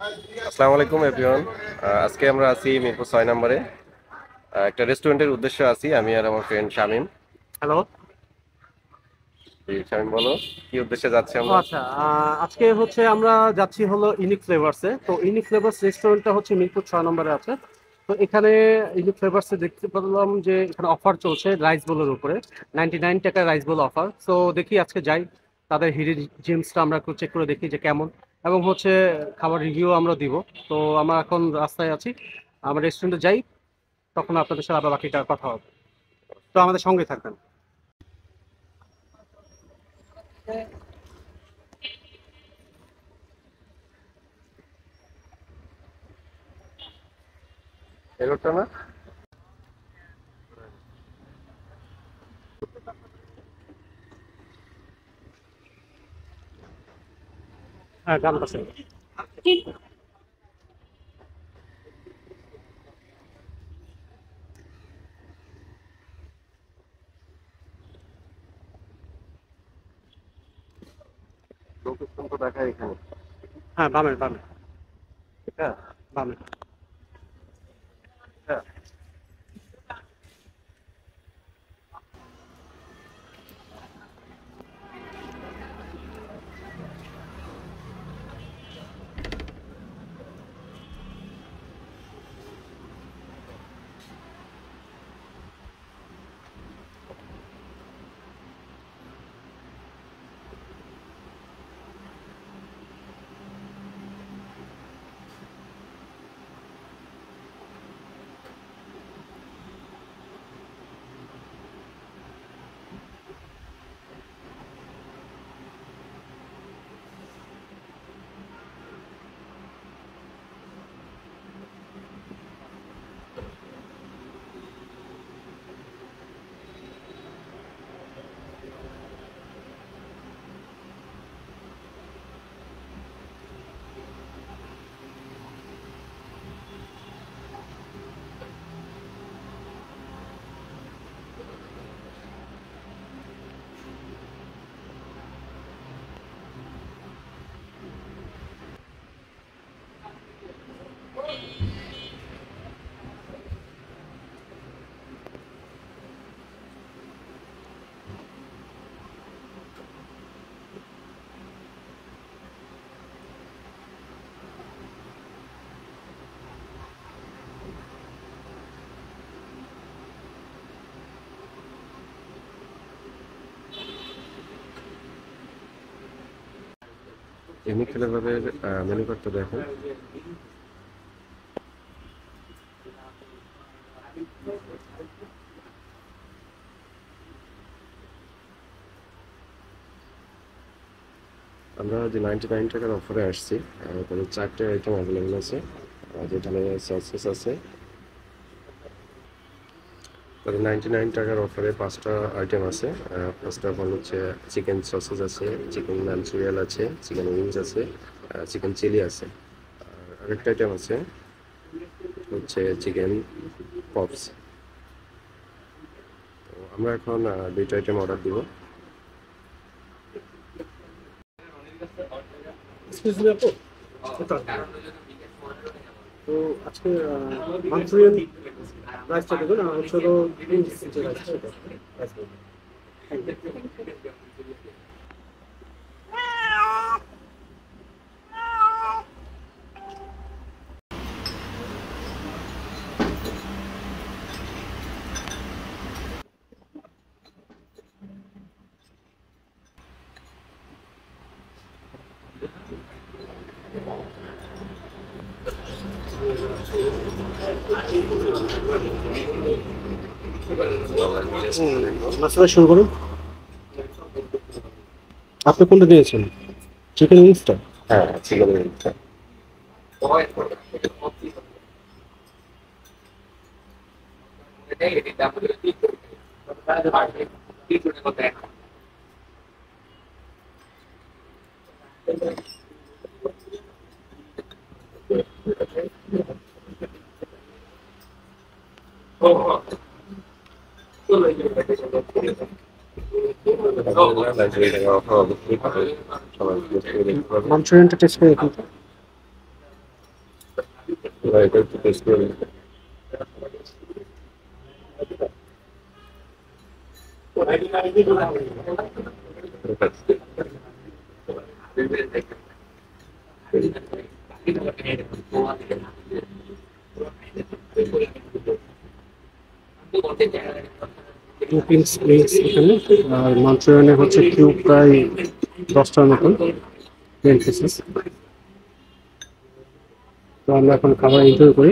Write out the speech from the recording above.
আসসালামু আলাইকুম এভরিওয়ান। আজকে আমরা আছি মিরপুর 6 নম্বরে। একটা রেস্টুরেন্টের উদ্দেশ্যে আছি আমি আর আমার ফ্রেন্ড শামীম। হ্যালো। জি, শামীম বলো, কি উদ্দেশ্যে যাচ্ছি ও আমরা? আচ্ছা, আজকে হচ্ছে আমরা যাচ্ছি হলো ইউনিক ফ্লেভার্সে। তো ইউনিক ফ্লেভার্স রেস্টুরেন্টটা হচ্ছে মিরপুর 6 নম্বরে আছে। তো এখানে ইউনিক ফ্লেভার্সে দেখতে পেলাম যে এখানে অফার চলছে রাইস বোলের উপরে। 99 টাকার রাইস বোল অফার। তো দেখি আজকে যাই, তাদের হিডেন জেমসটা আমরা একটু চেক করে দেখি যে কেমন, এবং হচ্ছে খাবার রিভিউ আমরা দিব। তো আমরা এখন রাস্তায় আছি, আমরা রেস্টুরেন্টে যাই, তখন আপনাদের সাথে আবার বাকিটা কথা হবে। তো আমাদের সঙ্গে থাকবেন। এই রোডটা না? হ্যাঁ, ডান পাশে। লোকেশন তো দেখায় এখানে। হ্যাঁ, বামে বামে এটা বামে। এটা ইউনিক ফ্লেভারের মেনু কার্ডটা দেখেন। আমরা যে 99 টাকার অফারে আসছি, তাদের 4টে আইটেম অ্যাভেলেবেল আছে। যেখানে সসেস আছে, তাদের 99 টাকার অফারে 5টা আইটেম আছে। ফার্স্ট অফ অল হচ্ছে চিকেন সসেজ আছে, চিকেন মাঞ্চুরিয়ান আছে, চিকেন উইংস আছে, চিকেন চিলি আছে। আর আরেকটা আইটেম আছে হচ্ছে চিকেন পপস। তো আমরা এখন 2টা আইটেম অর্ডার দিব। এক্সকিউজ মি আপু, এটা তো আজকে মাঞ্চুরিয়ান রাইসটা দেবেন, আর হচ্ছে হলো উইংস যে রাইসটা, এটা রাইস দেবেন। নাস্তা শুরু করুন। আপনি কোনটা নিয়েছেন, চিকেন উইংসটা? হ্যাঁ, চিকেন উইংস। মাঞ্চুরিয়ানটা টেস্ট করে দেখুন তো। এটা একটু টেস্ট করে নিই। টু পিস উইংস এখানে, আর মাঞ্চুরিয়ানে হচ্ছে কিউব প্রায় 10টার মতন 10 পিসেস। তো আমরা এখন খাবার এনজয় করি।